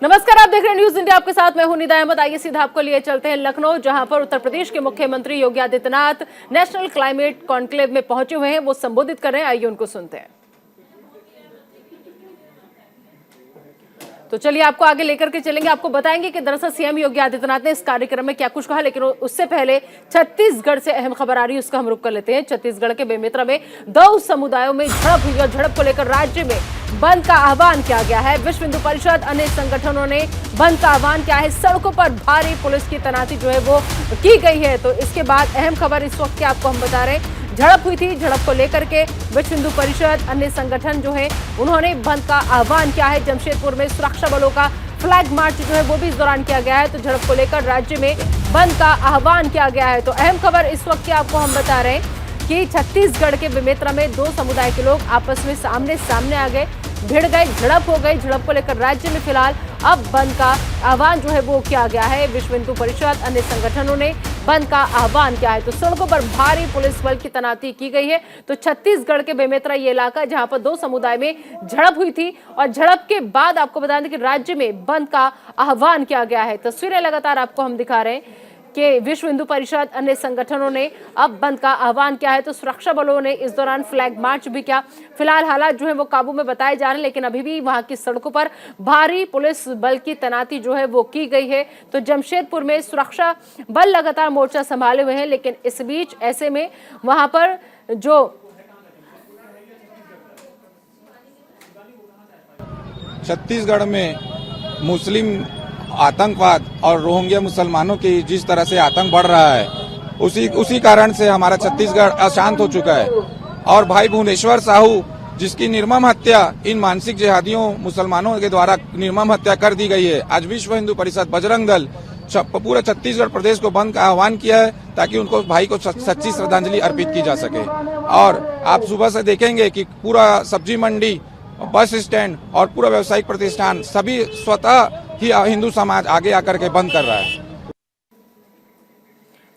नमस्कार, आप देख रहे हैं न्यूज इंडिया। आपके साथ मैं हूं निदा अहमद। आइए सीधा आपको लिए चलते हैं लखनऊ, जहां पर उत्तर प्रदेश के मुख्यमंत्री Yogi Adityanath national climate conclave में पहुंचे हुए हैं। वो संबोधित कर रहे हैं, आइए उनको सुनते हैं। तो चलिए आपको आगे लेकर के चलेंगे, आपको बताएंगे कि दरअसल सीएम योगी आदित्यनाथ ने इस कार्यक्रम में क्या कुछ कहा। लेकिन उससे पहले छत्तीसगढ़ से अहम खबर आ रही है, उसका हम रुख कर लेते हैं। छत्तीसगढ़ के बेमेतरा में 2 समुदायों में झड़प हुई और झड़प को लेकर राज्य में बंद का आह्वान किया गया है। विश्व हिंदू परिषद, अन्य संगठनों ने बंद का आह्वान किया है। सड़कों पर भारी पुलिस की तैनाती जो है वो की गई है। तो इसके बाद अहम खबर इस वक्त की आपको हम बता रहे हैं। झड़प हुई थी, झड़प को लेकर के विश्व हिंदू परिषद, अन्य संगठन जो है उन्होंने बंद का आह्वान किया है। जमशेदपुर में सुरक्षा बलों का फ्लैग मार्च जो है वो भी इस दौरान किया गया है। तो झड़प को लेकर राज्य में बंद का आह्वान किया गया है। तो अहम खबर इस वक्त की आपको हम बता रहे हैं कि छत्तीसगढ़ के बेमेतरा में 2 समुदाय के लोग आपस में सामने सामने आ गए, भिड़ गए, झड़प हो गई। झड़प को लेकर राज्य में फिलहाल अब बंद का आह्वान जो है वो किया गया है। विश्व हिंदू परिषद, अन्य संगठनों ने बंद का आह्वान किया है। तो सड़कों पर भारी पुलिस बल की तैनाती की गई है। तो छत्तीसगढ़ के बेमेतरा ये इलाका जहां पर 2 समुदाय में झड़प हुई थी और झड़प के बाद आपको बता दें कि राज्य में बंद का आह्वान किया गया है। तस्वीरें लगातार आपको हम दिखा रहे हैं कि विश्व हिंदू परिषद, अन्य संगठनों ने अब बंद का आह्वान किया है। तो सुरक्षा बलों ने इस दौरान फ्लैग मार्च भी किया। फिलहाल हालात जो है वो काबू में बताए जा रहे हैं, लेकिन अभी भी वहां की सड़कों पर भारी पुलिस बल की तैनाती जो है वो की गई है। तो जमशेदपुर में सुरक्षा बल लगातार मोर्चा संभाले हुए हैं, लेकिन इस बीच ऐसे में वहां पर जो छत्तीसगढ़ में मुस्लिम आतंकवाद और रोहिंग्या मुसलमानों की जिस तरह से आतंक बढ़ रहा है, उसी कारण से हमारा छत्तीसगढ़ अशांत हो चुका है। और भाई भुवनेश्वर साहू जिसकी निर्मम हत्या इन मानसिक जिहादियों मुसलमानों के द्वारा निर्मम हत्या कर दी गई है, आज विश्व हिंदू परिषद, बजरंग दल पूरा छत्तीसगढ़ प्रदेश को बंद का आह्वान किया है ताकि उनको भाई को सच्ची श्रद्धांजलि अर्पित की जा सके। और आप सुबह से देखेंगे कि पूरा सब्जी मंडी, बस स्टैंड और पूरा व्यावसायिक प्रतिष्ठान सभी स्वतः ही हिंदू समाज आगे आकर के बंद कर रहा है।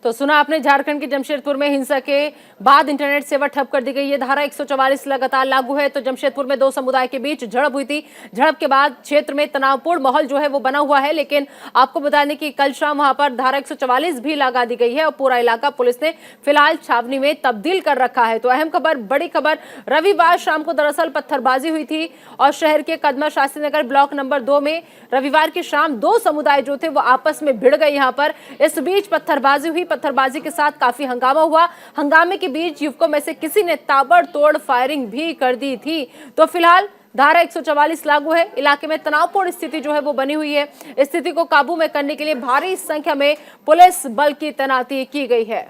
तो सुना आपने, झारखंड के जमशेदपुर में हिंसा के बाद इंटरनेट सेवा ठप कर दी गई है। धारा 144 लगातार लागू है। तो जमशेदपुर में 2 समुदाय के बीच झड़प हुई थी। झड़प के बाद क्षेत्र में तनावपूर्ण माहौल जो है वो बना हुआ है। लेकिन आपको बता दें कि कल शाम वहां पर धारा 144 भी लगा दी गई है और पूरा इलाका पुलिस ने फिलहाल छावनी में तब्दील कर रखा है। तो अहम खबर, बड़ी खबर, रविवार शाम को दरअसल पत्थरबाजी हुई थी और शहर के कदमा शास्त्री नगर ब्लॉक नंबर 2 में रविवार की शाम 2 समुदाय जो थे वो आपस में भिड़ गए। यहाँ पर इस बीच पत्थरबाजी हुई। पत्थरबाजी के साथ काफी हंगामा हुआ। हंगामे के बीच युवकों में से किसी ने ताबड़तोड़ फायरिंग भी कर दी थी। तो फिलहाल धारा 144 लागू है। इलाके में तनावपूर्ण स्थिति जो है वो बनी हुई है। स्थिति को काबू में करने के लिए भारी संख्या में पुलिस बल की तैनाती की गई है।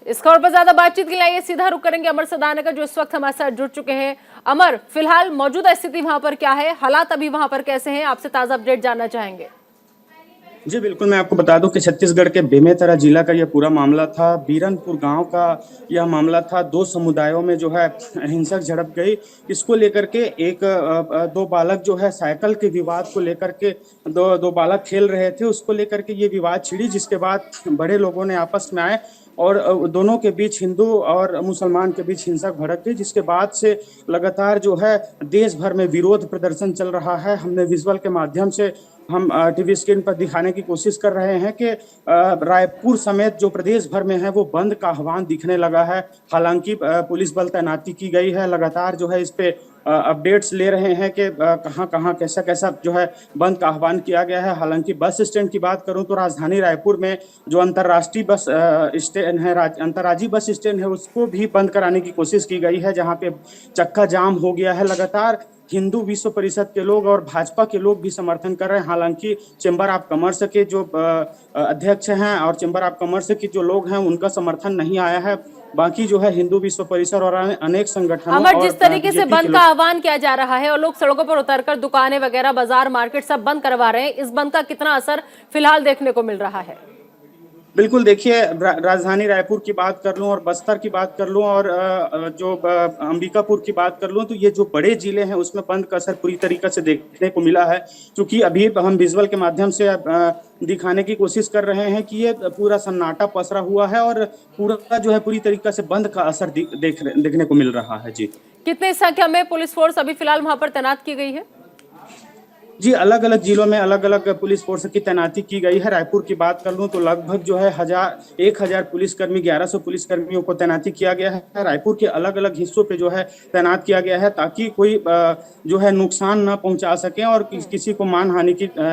इस खबर पर ज्यादा बातचीत के लिए सीधा रुक करेंगे अमर सदानकर, जो इस वक्त हमारे साथ जुड़ चुके हैं। अमर, फिलहाल मौजूदा स्थिति वहां पर क्या है, हालात अभी वहां पर कैसे हैं, आपसे ताजा अपडेट जानना चाहेंगे। जी बिल्कुल, मैं आपको बता दूं कि छत्तीसगढ़ के बेमेतरा जिला का यह पूरा मामला था। बीरनपुर गांव का यह मामला था। 2 समुदायों में जो है हिंसक झड़प गई। इसको लेकर के 2 बालक जो है साइकिल के विवाद को लेकर के दो बालक खेल रहे थे, उसको लेकर के ये विवाद छिड़ी, जिसके बाद बड़े लोगों ने आपस में आए और दोनों के बीच, हिंदू और मुसलमान के बीच हिंसक भड़क गई, जिसके बाद से लगातार जो है देश भर में विरोध प्रदर्शन चल रहा है। हमने विजुअल के माध्यम से हम टीवी स्क्रीन पर दिखाने की कोशिश कर रहे हैं कि रायपुर समेत जो प्रदेश भर में है वो बंद का आह्वान दिखने लगा है। हालांकि पुलिस बल तैनाती की गई है। लगातार जो है इस पे अपडेट्स ले रहे हैं कि कहां कैसा कैसा जो है बंद का आह्वान किया गया है। हालांकि बस स्टैंड की बात करूं तो राजधानी रायपुर में जो अंतर्राष्ट्रीय बस स्टैंड है, अंतर्राज्यीय बस स्टैंड है, उसको भी बंद कराने की कोशिश की गई है, जहां पे चक्का जाम हो गया है। लगातार हिंदू विश्व परिषद के लोग और भाजपा के लोग भी समर्थन कर रहे हैं। हालांकि चेंबर ऑफ कॉमर्स के जो अध्यक्ष हैं और चेंबर ऑफ कॉमर्स के जो लोग हैं उनका समर्थन नहीं आया है। बाकी जो है हिंदू विश्व परिषद और अनेक संगठनों अमर, जिस तरीके से बंद का आह्वान किया जा रहा है और लोग सड़कों पर उतरकर दुकानें वगैरह, बाजार, मार्केट सब बंद करवा रहे हैं, इस बंद का कितना असर फिलहाल देखने को मिल रहा है? बिल्कुल देखिए, राजधानी रायपुर की बात कर लूं और बस्तर की बात कर लूं और जो अंबिकापुर की बात कर लूं, तो ये जो बड़े जिले हैं उसमें बंद का असर पूरी तरीके से देखने को मिला है। क्योंकि अभी हम विजुअल के माध्यम से दिखाने की कोशिश कर रहे हैं कि ये पूरा सन्नाटा पसरा हुआ है और पूरा जो है पूरी तरीके से बंद का असर देखने को मिल रहा है। जी कितने संख्या में पुलिस फोर्स अभी फिलहाल वहां पर तैनात की गई है? जी, अलग अलग जिलों में अलग अलग पुलिस फोर्स की तैनाती की गई है। रायपुर की बात कर लूं तो लगभग जो है 1000 पुलिसकर्मी, 1100 पुलिसकर्मियों को तैनाती किया गया है। रायपुर के अलग अलग हिस्सों पे जो है तैनात किया गया है, ताकि कोई जो है नुकसान न पहुंचा सके और किसी को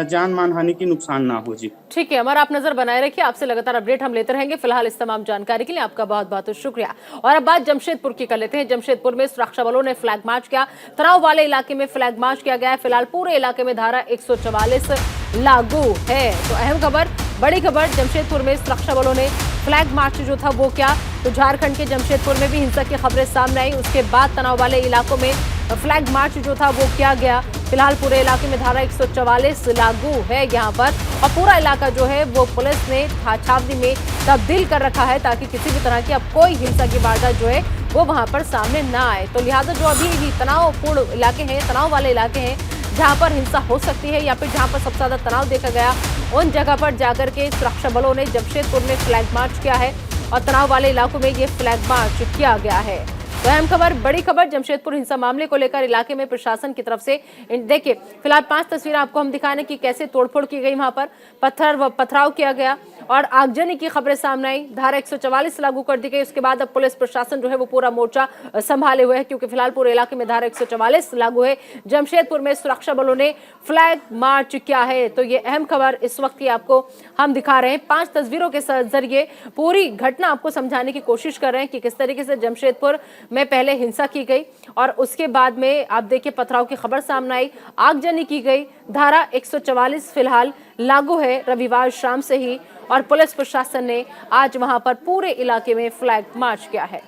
जान मान हानि की नुकसान ना हो। जी ठीक है, हमारा आप नजर बनाए रखिए, आपसे लगातार अपडेट हम लेते रहेंगे। फिलहाल इस तमाम जानकारी के लिए आपका बहुत बहुत शुक्रिया। और अब बात जमशेदपुर की कर लेते हैं। जमशेदपुर में सुरक्षा बलों ने फ्लैग मार्च किया। तनाव वाले इलाके में फ्लैग मार्च किया गया है। फिलहाल पूरे इलाके में धारा 144 लागू है। तो अहम खबर, बड़ी खबर, जमशेदपुर में सुरक्षा बलों ने फ्लैग मार्च जो था वो किया। तो झारखंड के जमशेदपुर में भी हिंसा की खबरें सामने आई। उसके बाद तनाव वाले इलाकों में फ्लैग मार्च जो था वो किया गया। फिलहाल पूरे इलाके में धारा 144 लागू है यहाँ पर, और पूरा इलाका जो है वो पुलिस ने छावनी में तब्दील कर रखा है, ताकि किसी भी तरह की अब कोई हिंसा की वारदात जो है वो वहां पर सामने ना आए। तो लिहाजा जो अभी भी तनावपूर्ण इलाके हैं, तनाव वाले इलाके हैं, जहां पर हिंसा हो सकती है या फिर जहां पर सबसे ज्यादा तनाव देखा गया, उन जगह पर जाकर के सुरक्षा बलों ने जमशेदपुर में फ्लैग मार्च किया है और तनाव वाले इलाकों में ये फ्लैग मार्च किया गया है। तो अहम खबर, बड़ी खबर, जमशेदपुर हिंसा मामले को लेकर इलाके में प्रशासन की तरफ से देखिए फिलहाल 5 तस्वीरें आपको हम दिखा रहे हैं कि कैसे तोड़फोड़ की गई, वहां पर पथराव किया गया और आगजनी की खबरें सामने आई। धारा 144 लागू कर दी गई। उसके बाद अब पुलिस प्रशासन जो है वो पूरा मोर्चा संभाले हुए है, क्योंकि फिलहाल पूरे इलाके में धारा 144 लागू है। जमशेदपुर में सुरक्षा बलों ने फ्लैग मार्च किया है। तो ये अहम खबर इस वक्त की आपको हम दिखा रहे हैं। 5 तस्वीरों के जरिए पूरी घटना आपको समझाने की कोशिश कर रहे हैं कि किस तरीके से जमशेदपुर में पहले हिंसा की गई और उसके बाद में आप देखिए पथराव की खबर सामने आई, आगजनी की गई। धारा 144 फिलहाल लागू है रविवार शाम से ही, और पुलिस प्रशासन ने आज वहां पर पूरे इलाके में फ्लैग मार्च किया है।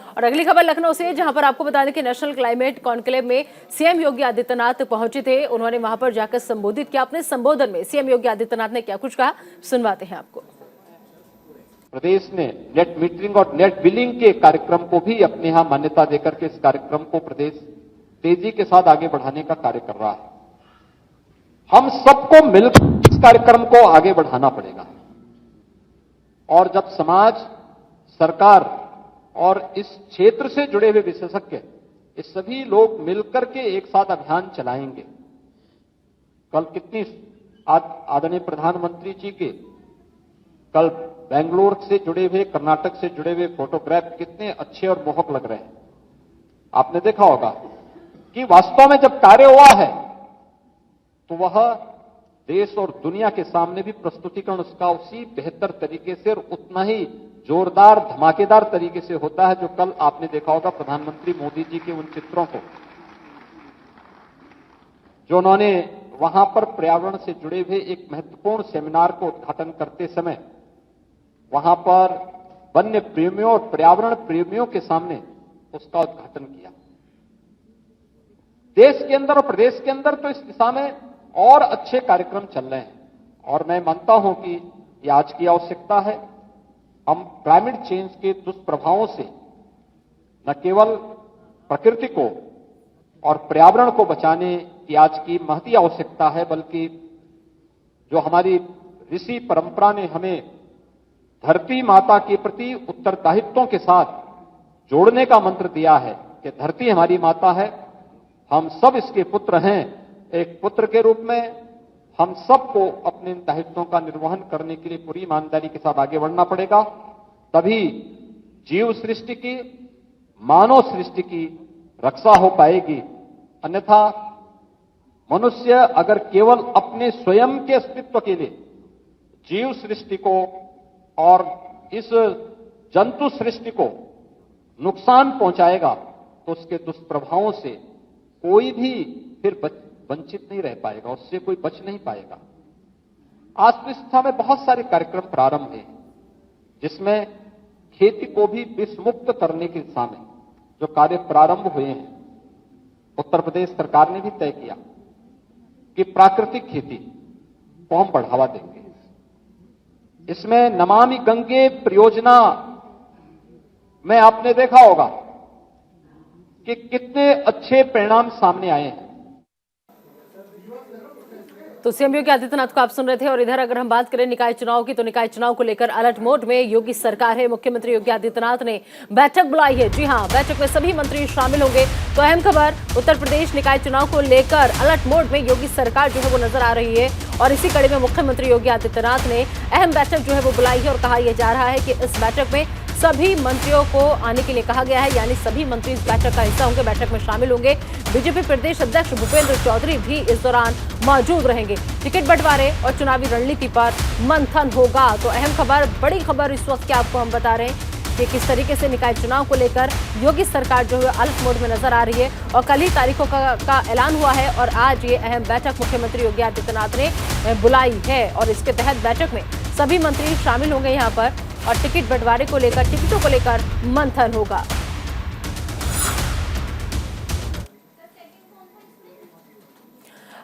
और अगली खबर लखनऊ से, जहां पर आपको बता दें कि नेशनल क्लाइमेट कॉन्क्लेव में सीएम योगी आदित्यनाथ पहुंचे थे। उन्होंने वहां पर जाकर संबोधित किया। अपने संबोधन में सीएम योगी आदित्यनाथ ने क्या कुछ कहा, सुनवाते हैं आपको। प्रदेश ने नेट मीटरिंग और नेट बिलिंग के कार्यक्रम को भी अपने यहां मान्यता देकर के इस कार्यक्रम को प्रदेश तेजी के साथ आगे बढ़ाने का कार्य कर रहा है। हम सबको मिलकर इस कार्यक्रम को आगे बढ़ाना पड़ेगा, और जब समाज, सरकार और इस क्षेत्र से जुड़े हुए विशेषज्ञ, ये सभी लोग मिलकर के एक साथ अभियान चलाएंगे। कल कितनी आदरणीय प्रधानमंत्री जी के कल बेंगलोर से जुड़े हुए, कर्नाटक से जुड़े हुए फोटोग्राफ कितने अच्छे और मोहक लग रहे हैं। आपने देखा होगा कि वास्तव में जब कार्य हुआ है तो वह देश और दुनिया के सामने भी प्रस्तुतिकरण उसका उसी बेहतर तरीके से और उतना ही जोरदार, धमाकेदार तरीके से होता है, जो कल आपने देखा होगा प्रधानमंत्री मोदी जी के उन चित्रों को, जो उन्होंने वहां पर पर्यावरण से जुड़े हुए एक महत्वपूर्ण सेमिनार को उद्घाटन करते समय वहां पर वन्य प्रेमियों और पर्यावरण प्रेमियों के सामने उसका उद्घाटन किया। देश के अंदर और प्रदेश के अंदर तो इस दिशा में और अच्छे कार्यक्रम चल रहे हैं, और मैं मानता हूं कि ये आज की आवश्यकता है। हम क्लाइमेट चेंज के दुष्प्रभावों से न केवल प्रकृति को और पर्यावरण को बचाने की आज की महती आवश्यकता है, बल्कि जो हमारी ऋषि परंपरा ने हमें धरती माता के प्रति उत्तरदायित्वों के साथ जोड़ने का मंत्र दिया है कि धरती हमारी माता है, हम सब इसके पुत्र हैं। एक पुत्र के रूप में हम सबको अपने दायित्वों का निर्वहन करने के लिए पूरी ईमानदारी के साथ आगे बढ़ना पड़ेगा, तभी जीव सृष्टि की, मानव सृष्टि की रक्षा हो पाएगी। अन्यथा मनुष्य अगर केवल अपने स्वयं के अस्तित्व के लिए जीव सृष्टि को और इस जंतु सृष्टि को नुकसान पहुंचाएगा तो उसके दुष्प्रभावों से कोई भी फिर वंचित नहीं रह पाएगा, उससे कोई बच नहीं पाएगा। आज तो इस दिशा में बहुत सारे कार्यक्रम प्रारंभ हैं, जिसमें खेती को भी विष मुक्त करने की दिशा में जो कार्य प्रारंभ हुए हैं, उत्तर प्रदेश सरकार ने भी तय किया कि प्राकृतिक खेती को हम बढ़ावा देंगे। इसमें नमामि गंगे परियोजना में आपने देखा होगा कि कितने अच्छे परिणाम सामने आए हैं। तो सीएम योगी आदित्यनाथ को आप सुन रहे थे। और इधर अगर हम बात करें निकाय चुनाव की, तो निकाय चुनाव को लेकर अलर्ट मोड में योगी सरकार है। मुख्यमंत्री योगी आदित्यनाथ ने बैठक बुलाई है। जी हां, बैठक में सभी मंत्री शामिल होंगे। तो अहम खबर, उत्तर प्रदेश निकाय चुनाव को लेकर अलर्ट मोड में योगी सरकार जो है वो नजर आ रही है। और इसी कड़ी में मुख्यमंत्री योगी आदित्यनाथ ने अहम बैठक जो है वो बुलाई है। और कहा यह जा रहा है कि इस बैठक में सभी मंत्रियों को आने के लिए कहा गया है, यानी सभी मंत्री इस बैठक का हिस्सा होंगे, बैठक में शामिल होंगे। बीजेपी प्रदेश अध्यक्ष भूपेंद्र चौधरी भी इस दौरान मौजूद रहेंगे। टिकट बंटवारे और चुनावी रणनीति पर मंथन होगा। तो अहम खबर, बड़ी खबर इस वक्त की आपको हम बता रहे हैं कि किस तरीके से निकाय चुनाव को लेकर योगी सरकार जो है अलर्ट मोड में नजर आ रही है। और कल ही तारीखों का ऐलान हुआ है और आज ये अहम बैठक मुख्यमंत्री योगी आदित्यनाथ ने बुलाई है। और इसके तहत बैठक में सभी मंत्री शामिल होंगे यहाँ पर और टिकट बंटवारे को लेकर, टिकटों को लेकर मंथन होगा।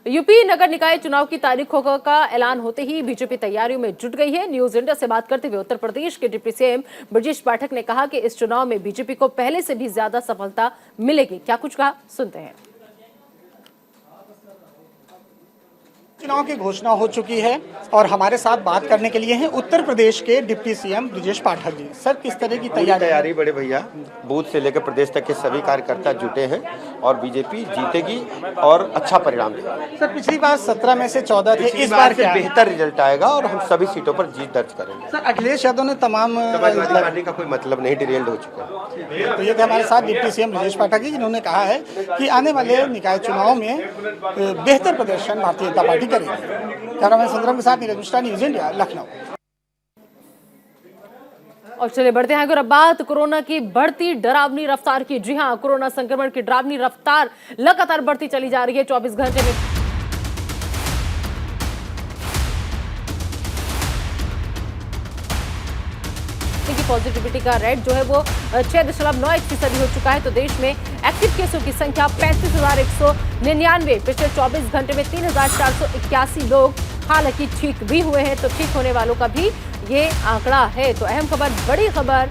यूपी नगर निकाय चुनाव की तारीखों का ऐलान होते ही बीजेपी तैयारियों में जुट गई है। न्यूज इंडिया से बात करते हुए उत्तर प्रदेश के डिप्टी सीएम ब्रजेश पाठक ने कहा कि इस चुनाव में बीजेपी को पहले से भी ज्यादा सफलता मिलेगी। क्या कुछ कहा, सुनते हैं। चुनाव की घोषणा हो चुकी है और हमारे साथ बात करने के लिए हैं उत्तर प्रदेश के deputy CM Brajesh Pathak ji. Sir, किस तरह की तैयारी बड़े भैया, बूथ से लेकर प्रदेश तक के सभी कार्यकर्ता जुटे हैं और बीजेपी जीतेगी और अच्छा परिणाम देगा। सर, पिछली बार 17 में से 14 थे, इस बार से बेहतर रिजल्ट आएगा और हम सभी सीटों पर जीत दर्ज करेंगे। सर, अखिलेश यादव ने तमाम समाजवादी पार्टी का कोई मतलब नहीं, डिरेल्ड हो चुका है। तो ये थे हमारे साथ डिप्टी सीएम ब्रजेश पाठक जी, जिन्होंने कहा है कि आने वाले निकाय चुनाव में बेहतर प्रदर्शन भारतीय जनता पार्टी करेगी। कैमरामैन सुंदरम के साथ नीरज मिश्रा, न्यूज इंडिया, लखनऊ। और चलिए बढ़ते हैं अगर बात कोरोना की बढ़ती डरावनी रफ्तार की। जी हां, कोरोना संक्रमण की डरावनी रफ्तार लगातार बढ़ती चली जा रही है। 24 घंटे में की पॉजिटिविटी का रेट जो है वो 6.91% हो चुका है। तो देश में एक्टिव केसों की संख्या 35,199। पिछले 24 घंटे में 3,481 लोग हालांकि ठीक भी हुए हैं। तो ठीक होने वालों का भी ये आंकड़ा है। तो अहम खबर, बड़ी खबर,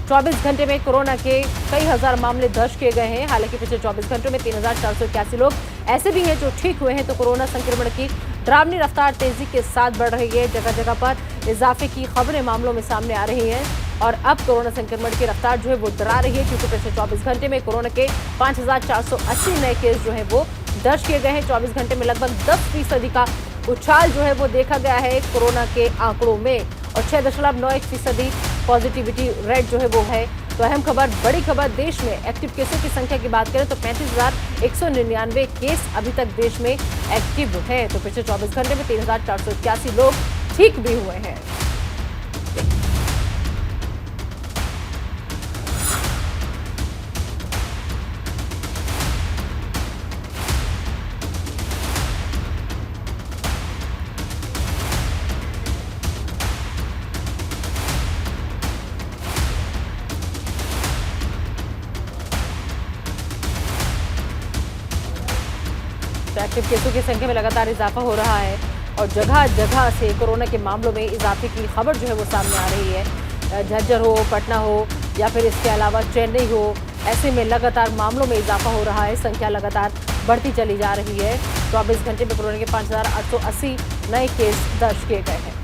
24 घंटे में कोरोना के कई हजार मामले दर्ज किए गए हैं। हालांकि पिछले 24 घंटों में 3,481 लोग ऐसे भी हैं जो ठीक हुए हैं। तो कोरोना संक्रमण की डरावनी रफ्तार तेजी के साथ बढ़ रही है। जगह जगह पर इजाफे की खबरें मामलों में सामने आ रही हैं और अब कोरोना संक्रमण की रफ्तार जो है वो डरा रही है, क्योंकि पिछले 24 घंटे में कोरोना के 5,480 नए केस जो है वो दर्ज किए गए हैं। 24 घंटे में लगभग 10% का उछाल जो है वो देखा गया है कोरोना के आंकड़ों में और 6.91% पॉजिटिविटी रेट जो है वो है। तो अहम खबर, बड़ी खबर, देश में एक्टिव केसों की संख्या की बात करें तो 35,199 केस अभी तक देश में एक्टिव है। तो पिछले 24 घंटे में 3,481 लोग ठीक भी हुए हैं। एक्टिव केसों की संख्या में लगातार इजाफा हो रहा है और जगह जगह से कोरोना के मामलों में इजाफे की खबर जो है वो सामने आ रही है। झज्जर हो, पटना हो या फिर इसके अलावा चेन्नई हो, ऐसे में लगातार मामलों में इजाफा हो रहा है। संख्या लगातार बढ़ती चली जा रही है। 24 घंटे में कोरोना के 5,880 नए केस दर्ज किए गए हैं।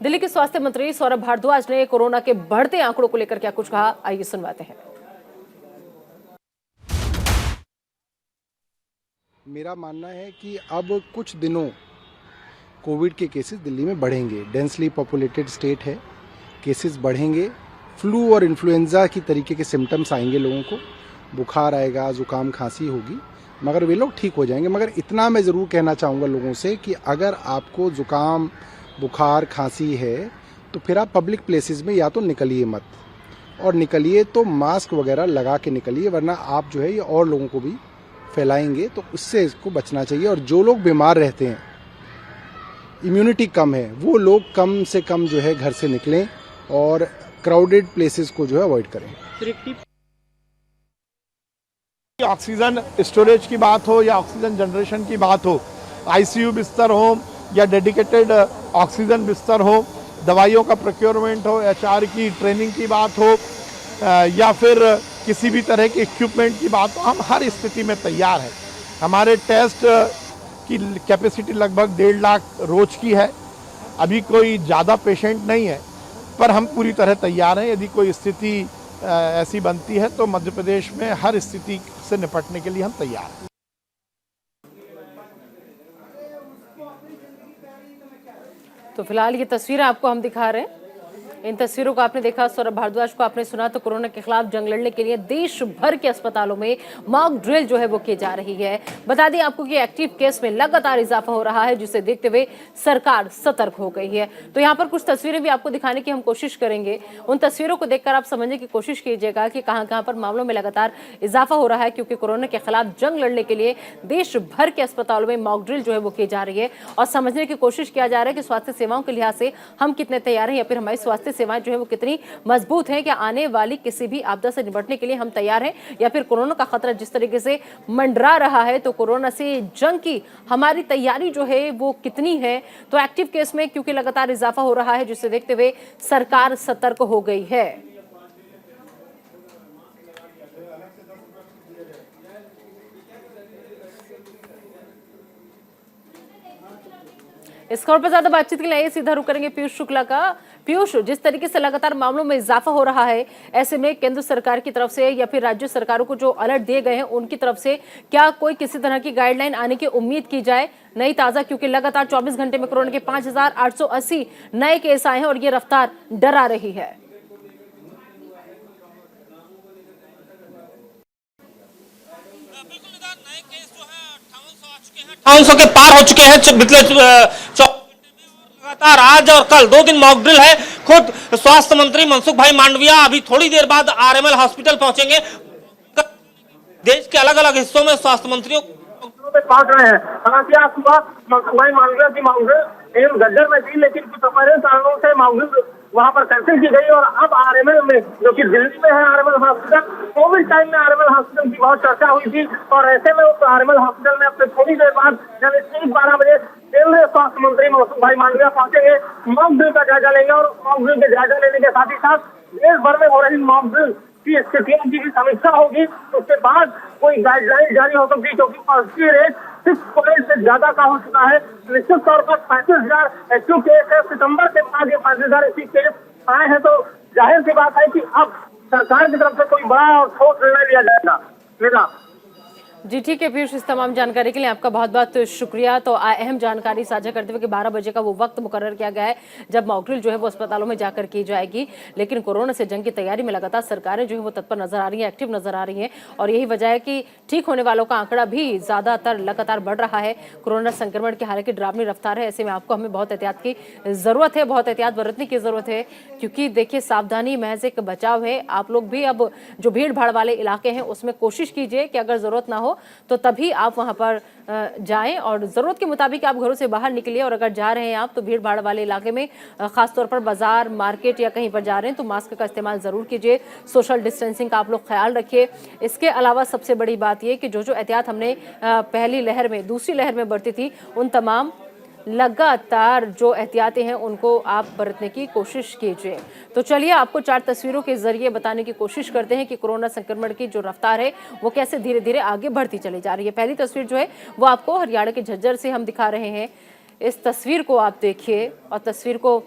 दिल्ली के स्वास्थ्य मंत्री सौरभ भारद्वाज ने कोरोना के बढ़ते आंकड़ों को लेकर क्या कुछ कहा, आइए सुनवाते हैं। मेरा मानना है कि अब कुछ दिनों कोविड के केसेस दिल्ली में बढ़ेंगे। डेंसली पॉपुलेटेड स्टेट है, केसेस बढ़ेंगे। फ्लू और इन्फ्लुएंजा की तरीके के सिम्टम्स आएंगे लोगों को, बुखार आएगा, जुकाम खांसी होगी, मगर वे लोग ठीक हो जाएंगे। मगर इतना मैं ज़रूर कहना चाहूँगा लोगों से कि अगर आपको जुकाम, बुखार, खांसी है तो फिर आप पब्लिक प्लेसेस में या तो निकलिए मत, और निकलिए तो मास्क वगैरह लगा के निकलिए, वरना आप जो है ये और लोगों को भी फैलाएंगे। तो उससे इसको बचना चाहिए। और जो लोग बीमार रहते हैं इम्यूनिटी कम है वो लोग कम से कम जो है घर से निकलें और क्राउडेड प्लेसेस को जो है अवॉइड करें। ऑक्सीजन स्टोरेज की बात हो या ऑक्सीजन जनरेशन की बात हो, आईसीयू बिस्तर हो या डेडिकेटेड ऑक्सीजन बिस्तर हो, दवाइयों का प्रोक्योरमेंट हो, एचआर की ट्रेनिंग की बात हो या फिर किसी भी तरह के इक्विपमेंट की बात हो, हम हर स्थिति में तैयार हैं। हमारे टेस्ट की कैपेसिटी लगभग 1.5 लाख रोज की है। अभी कोई ज़्यादा पेशेंट नहीं है, पर हम पूरी तरह तैयार हैं। यदि कोई स्थिति ऐसी बनती है तो मध्य प्रदेश में हर स्थिति से निपटने के लिए हम तैयार हैं। तो फिलहाल ये तस्वीरें आपको हम दिखा रहे हैं। इन तस्वीरों को आपने देखा, सौरभ भारद्वाज को आपने सुना। तो कोरोना के खिलाफ जंग लड़ने के लिए देश भर के अस्पतालों में मॉक ड्रिल जो है वो की जा रही है। बता दें आपको कि एक्टिव केस में लगातार इजाफा हो रहा है, जिसे देखते हुए सरकार सतर्क हो गई है। तो यहाँ पर कुछ तस्वीरें भी आपको दिखाने की हम कोशिश करेंगे। उन तस्वीरों को देखकर आप समझने की कोशिश कीजिएगा कि कहाँ पर मामलों में लगातार इजाफा हो रहा है, क्योंकि कोरोना के खिलाफ जंग लड़ने के लिए देश भर के अस्पतालों में मॉक ड्रिल जो है वो की जा रही है और समझने की कोशिश किया जा रहा है कि स्वास्थ्य सेवाओं के लिहाज से हम कितने तैयार हैं या फिर हमारी स्वास्थ्य सेवाएं जो है वो कितनी मजबूत हैं। क्या आने वाली किसी भी आपदा से निपटने के लिए हम तैयार हैं, या फिर कोरोना का खतरा जिस तरीके से मंडरा रहा है तो कोरोना से जंग की हमारी तैयारी जो है वो कितनी है। तो एक्टिव केस में क्योंकि लगातार इजाफा हो रहा है, जिसे देखते हुए सरकार सतर्क हो गई है। इस खबर पर ज्यादा बातचीत के लिए सीधा रुख करेंगे पीयूष शुक्ला का। पीयूष, जिस तरीके से लगातार मामलों में इजाफा हो रहा है, ऐसे में केंद्र सरकार की तरफ से या फिर राज्य सरकारों को जो अलर्ट दिए गए हैं उनकी तरफ से क्या कोई किसी तरह की गाइडलाइन आने की उम्मीद की जाए नई ताजा, क्योंकि लगातार 24 घंटे में कोरोना के 5,880 नए केस आए हैं और ये रफ्तार डरा रही है। 5800 के पार हो चुके हैं पिछले 24 घंटे में। और लगातार आज और कल 2 दिन मॉक ड्रिल है। खुद स्वास्थ्य मंत्री मनसुख भाई मांडविया अभी थोड़ी देर बाद आरएमएल हॉस्पिटल पहुंचेंगे। देश के अलग अलग हिस्सों में स्वास्थ्य मंत्रियों पहुंच रहे हैं। हालांकि आज सुबह मनसुख भाई मांडविया की मॉक ड्रिल गज्जर में थी, लेकिन कुछ अपरिहार्य कारणों से मॉक ड्रिल वहां पर कैंसिल की गई और अब आरएमएल में, जो कि दिल्ली में है आरएमएल हॉस्पिटल, कोविड टाइम में आरएमएल हॉस्पिटल की बहुत चर्चा हुई थी और ऐसे में उस आरएमएल हॉस्पिटल में अब से थोड़ी देर बाद यानी ठीक 12 बजे केंद्रीय स्वास्थ्य मंत्री मनसुख भाई मांडविया पहुंचेंगे, मॉक ड्रिल का जायजा लेंगे और मॉक ड्रिल के जायजा लेने के साथ ही साथ देश भर में हो रही मॉक ड्रिल की स्थितियों की भी समीक्षा होगी। उसके बाद कोई गाइडलाइन जारी हो सकती है, क्योंकि पॉजिटिव रेट 6 से ज्यादा का हो चुका है। निश्चित तौर पर 35,000 एक्टिव केस है। सितंबर के बाद ये 35,000 एक्टिव केस आए हैं, तो जाहिर सी बात है कि अब सरकार की तरफ से कोई बड़ा और ठोस निर्णय लिया जाएगा। जी ठीक है पीयूष, इस तमाम जानकारी के लिए आपका बहुत बहुत शुक्रिया। तो अहम जानकारी साझा करते हुए कि 12 बजे का वो वक्त मुकर्रर किया गया है जब मॉक ड्रिल जो है वो अस्पतालों में जाकर की जाएगी। लेकिन कोरोना से जंग की तैयारी में लगातार सरकारें जो है वो तत्पर नजर आ रही हैं, एक्टिव नजर आ रही हैं और यही वजह है कि ठीक होने वालों का आंकड़ा भी ज्यादातर लगातार बढ़ रहा है। कोरोना संक्रमण की हालांकि डरावनी रफ्तार है, ऐसे में आपको हमें बहुत एहतियात की जरूरत है, बहुत एहतियात बरतने की जरूरत है, क्योंकि देखिए सावधानी महज एक बचाव है। आप लोग भी अब जो भीड़ भाड़ वाले इलाके हैं उसमें कोशिश कीजिए कि अगर जरूरत ना हो तो तभी आप वहां पर जाएं और जरूरत के मुताबिक आप घरों से बाहर निकलिए। और अगर जा रहे हैं आप तो भीड़ भाड़ वाले इलाके में, खासतौर पर बाजार, मार्केट या कहीं पर जा रहे हैं तो मास्क का इस्तेमाल जरूर कीजिए। सोशल डिस्टेंसिंग का आप लोग ख्याल रखिए। इसके अलावा सबसे बड़ी बात यह कि जो एहतियात हमने पहली लहर में, दूसरी लहर में बरती थी, उन तमाम लगातार जो एहतियातें हैं उनको आप बरतने की कोशिश कीजिए। तो चलिए आपको 4 तस्वीरों के जरिए बताने की कोशिश करते हैं कि कोरोना संक्रमण की जो रफ्तार है वो कैसे धीरे धीरे आगे बढ़ती चली जा रही है। पहली तस्वीर जो है वो आपको हरियाणा के झज्जर से हम दिखा रहे हैं। इस तस्वीर को आप देखिए और तस्वीर को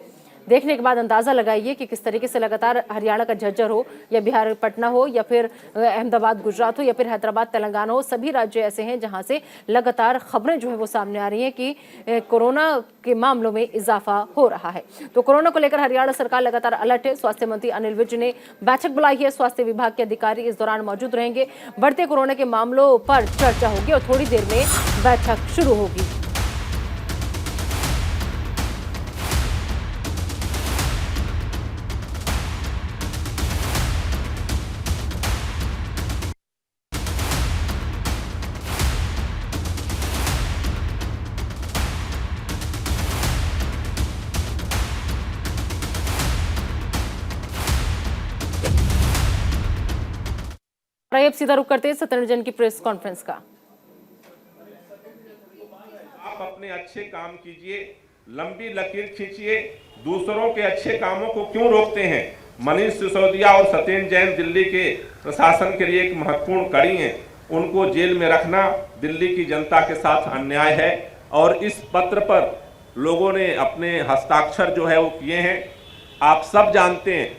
देखने के बाद अंदाज़ा लगाइए कि किस तरीके से लगातार हरियाणा का झज्जर हो या बिहार पटना हो या फिर अहमदाबाद गुजरात हो या फिर हैदराबाद तेलंगाना हो, सभी राज्य ऐसे हैं जहां से लगातार खबरें जो है वो सामने आ रही हैं कि कोरोना के मामलों में इजाफा हो रहा है। तो कोरोना को लेकर हरियाणा सरकार लगातार अलर्ट है। स्वास्थ्य मंत्री अनिल विज ने बैठक बुलाई है। स्वास्थ्य विभाग के अधिकारी इस दौरान मौजूद रहेंगे। बढ़ते कोरोना के मामलों पर चर्चा होगी और थोड़ी देर में बैठक शुरू होगी। और अब सीधा रुख करते हैं सत्येंद्र जैन की प्रेस कॉन्फ्रेंस का। आप अपने अच्छे काम कीजिए, लंबी लकीर खींचिए, दूसरों के अच्छे कामों को क्यों रोकते हैं? मनीष सिसोदिया और सत्येंद्र जैन दिल्ली के प्रशासन के लिए एक महत्वपूर्ण कड़ी हैं। उनको जेल में रखना दिल्ली की जनता के साथ अन्याय है और इस पत्र पर लोगों ने अपने हस्ताक्षर जो है वो किए हैं। आप सब जानते हैं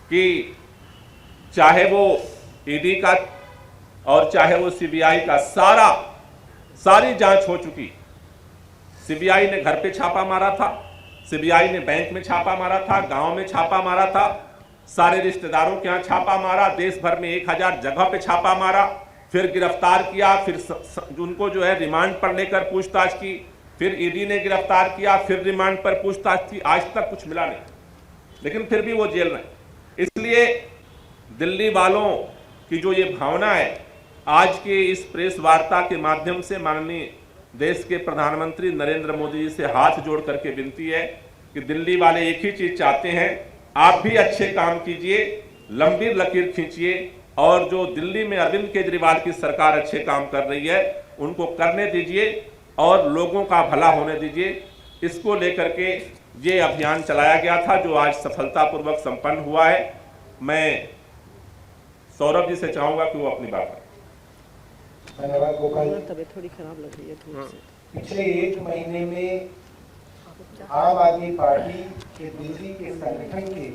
कि चाहे वो ईडी का और चाहे वो सीबीआई का सारी जांच हो चुकी। सीबीआई ने घर पे छापा मारा था, सीबीआई ने बैंक में छापा मारा था, गांव में छापा मारा था, सारे रिश्तेदारों के यहाँ छापा मारा, देश भर में 1000 जगह पे छापा मारा, फिर गिरफ्तार किया, फिर उनको जो है रिमांड पर लेकर पूछताछ की, फिर ईडी ने गिरफ्तार किया, फिर रिमांड पर पूछताछ की, आज तक कुछ मिला नहीं, लेकिन फिर भी वो जेल में। इसलिए दिल्ली वालों की जो ये भावना है, आज के इस प्रेस वार्ता के माध्यम से माननीय देश के प्रधानमंत्री नरेंद्र मोदी जी से हाथ जोड़ करके विनती है कि दिल्ली वाले एक ही चीज चाहते हैं, आप भी अच्छे काम कीजिए, लंबी लकीर खींचिए और जो दिल्ली में अरविंद केजरीवाल की सरकार अच्छे काम कर रही है उनको करने दीजिए और लोगों का भला होने दीजिए। इसको लेकर के ये अभियान चलाया गया था जो आज सफलतापूर्वक संपन्न हुआ है। मैं सौरभ जी से चाहूंगा कि वो अपनी बात करें। धन्यवाद गोपाल। तबीयत थोड़ी खराब लग रही है थोड़ी सी। पिछले 1 महीने में आम आदमी पार्टी के दिल्ली के संगठन के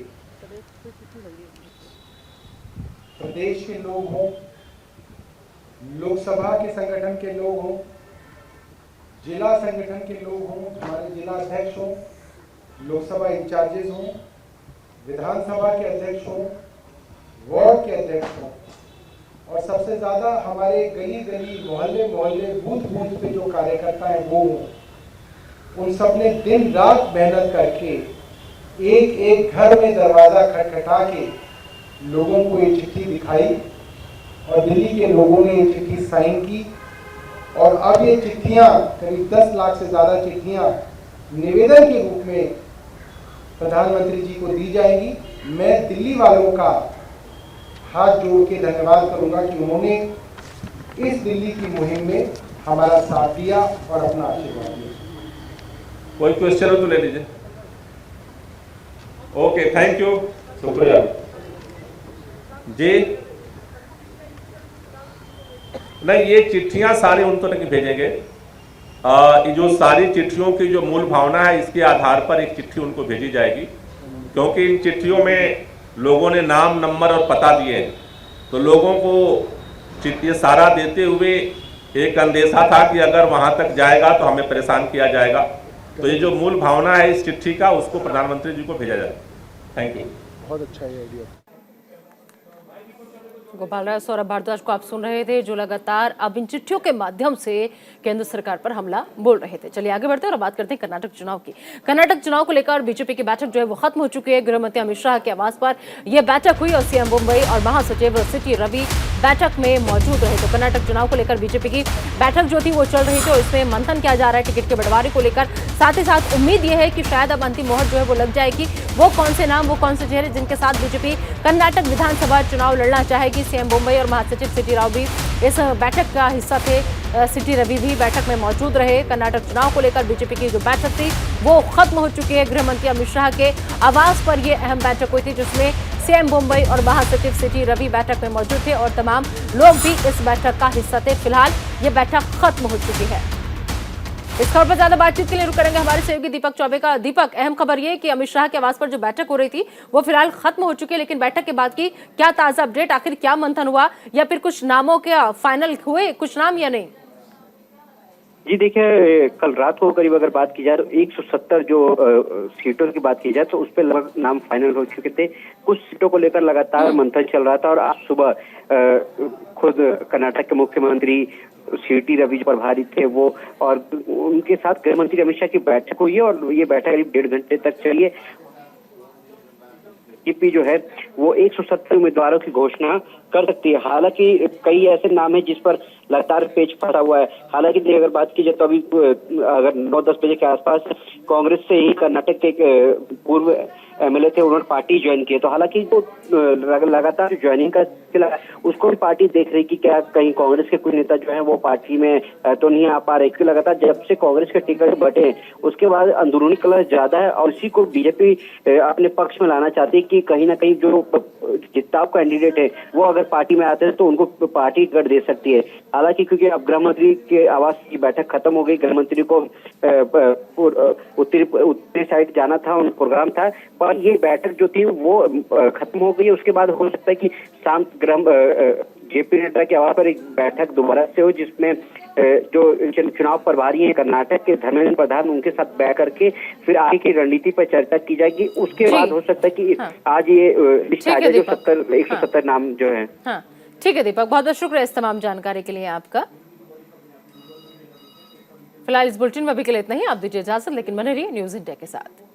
प्रदेश के लोग हों, लोकसभा के संगठन के लोग हों, जिला संगठन के लोग हों, हमारे जिला अध्यक्ष हों, लोकसभा इंचार्जेस हों, विधानसभा के अध्यक्ष हों, वार्ड के अध्यक्ष हों और सबसे ज्यादा हमारे गली गली मोहल्ले मोहल्ले बूथ बूथ पे जो कार्यकर्ता हैं वो उन सब ने दिन रात मेहनत करके एक एक घर में दरवाजा खटखटा के लोगों को ये चिट्ठी दिखाई और दिल्ली के लोगों ने ये चिट्ठी साइन की और अब ये चिट्ठियां करीब 10 लाख से ज्यादा चिट्ठियां निवेदन के रूप में प्रधानमंत्री जी को दी जाएगी। मैं दिल्ली वालों का हाथ जोड़ के धन्यवाद करूंगा कि उन्होंने इस दिल्ली की मुहिम में हमारा साथ दिया और अपना आशीर्वाद दिया। कोई क्वेश्चन हो तो ले लीजिए। ओके, थैंक यू, शुक्रिया जी। नहीं, ये चिट्ठियां सारी उन तो नहीं भेजेंगे। ये जो सारी चिट्ठियों की जो मूल भावना है इसके आधार पर एक चिट्ठी उनको भेजी जाएगी, क्योंकि इन चिट्ठियों में लोगों ने नाम, नंबर और पता दिए हैं। तो लोगों को चिट्ठी सारा देते हुए एक अंदेशा था कि अगर वहां तक जाएगा तो हमें परेशान किया जाएगा। तो ये जो मूल भावना है इस चिट्ठी का, उसको प्रधानमंत्री जी को भेजा जाएगा। Thank you. बहुत अच्छा है आइडिया। गोपाल राय, सौरभ भारद्वाज को आप सुन रहे थे जो लगातार अब इन चिट्ठियों के माध्यम से केंद्र सरकार पर हमला बोल रहे थे। चलिए आगे बढ़ते हैं और बात करते हैं कर्नाटक चुनाव की। कर्नाटक चुनाव को लेकर बीजेपी की बैठक जो है वो खत्म हो चुकी है। गृह मंत्री अमित शाह के आवास पर यह बैठक हुई और सीएम मुंबई और महासचिव सिटी रवि बैठक में मौजूद रहे। तो कर्नाटक चुनाव को लेकर बीजेपी की बैठक जो थी वो चल रही थी और इसमें मंथन किया जा रहा है टिकट के बंटवारे को लेकर। साथ ही साथ उम्मीद यह है कि शायद अब अंतिम मोहर जो है वो लग जाएगी। वो कौन से नाम, वो कौन से चेहरे जिनके साथ बीजेपी कर्नाटक विधानसभा चुनाव लड़ना चाहेगी। सीएम मुंबई और महासचिव सिटी राव भी इस बैठक का हिस्सा थे। सिटी रवि भी बैठक में मौजूद रहे। कर्नाटक चुनाव को लेकर बीजेपी की जो बैठक थी वो खत्म हो चुकी है। गृह मंत्री अमित शाह के आवास पर यह अहम बैठक हुई थी जिसमें सीएम मुंबई और महासचिव सिटी रवि बैठक में मौजूद थे और तमाम लोग भी इस बैठक का हिस्सा थे। फिलहाल ये बैठक खत्म हो चुकी है। इस खबर पर ज्यादा बातचीत के लिए रुक करेंगे हमारे सहयोगी दीपक चौबे का। दीपक, अहम खबर ये कि अमित शाह के आवास पर जो बैठक हो रही थी वो फिलहाल खत्म हो चुकी है, लेकिन बैठक के बाद की क्या ताजा अपडेट, आखिर क्या मंथन हुआ या फिर कुछ नामों के फाइनल हुए कुछ नाम या नहीं? जी देखिए, कल रात को करीब अगर बात की जाए तो 170 जो सीटों की बात की जाए तो उस पर लगभग नाम फाइनल हो चुके थे। कुछ सीटों को लेकर लगातार मंथन चल रहा था और आज सुबह खुद कर्नाटक के मुख्यमंत्री सिटी रवि जो प्रभारी थे वो और उनके साथ गृह मंत्री अमित शाह की बैठक हुई है और ये बैठक करीब 1.5 घंटे तक चली है। बीजेपी जो है वो 170 उम्मीदवारों की घोषणा कर सकती है। हालांकि कई ऐसे नाम है जिस पर लगातार पेच फंसा हुआ है। हालांकि अगर बात की जाए तो अभी अगर 9-10 बजे के आसपास कांग्रेस से ही कर्नाटक के पूर्व एमएलए थे, उन्होंने पार्टी ज्वाइन की। तो हालांकि तो लगातार ज्वाइनिंग का सिलसिला उसको भी पार्टी देख रही कि क्या कहीं कांग्रेस के कुछ नेता जो है वो पार्टी में तो नहीं आ पा रहे, क्योंकि लगातार जब से कांग्रेस के टिकट बटे उसके बाद अंदरूनी कलह ज्यादा है और इसी को बीजेपी अपने पक्ष में लाना चाहती है कि कहीं ना कहीं जो जितना कैंडिडेट है वो अगर पार्टी में आते हैं तो उनको पार्टी टिकट दे सकती है। हालांकि क्योंकि अब गृह मंत्री के आवास की बैठक खत्म हो गई, गृह मंत्री को उत्तरी साइड जाना था, उन प्रोग्राम था, पर ये बैठक जो थी वो खत्म हो गई। उसके बाद हो सकता है कि शाम जेपी नड्डा के आवास पर एक बैठक दोबारा से हो, जिसमें जो चुनाव प्रभारी हैं कर्नाटक के धर्मेंद्र प्रधान, उनके साथ बैठ करके फिर आगे की रणनीति पर चर्चा की जाएगी। उसके बाद हो सकता है कि आज ये लिस्ट आ जाए जो 170 नाम जो है। हाँ ठीक है दीपक, बहुत बहुत शुक्रिया इस तमाम जानकारी के लिए आपका। फिलहाल इस बुलेटिन में अभी के लिए इतना ही, आप दीजिए इजाजत, लेकिन बने रहिए न्यूज़ इंडिया के साथ।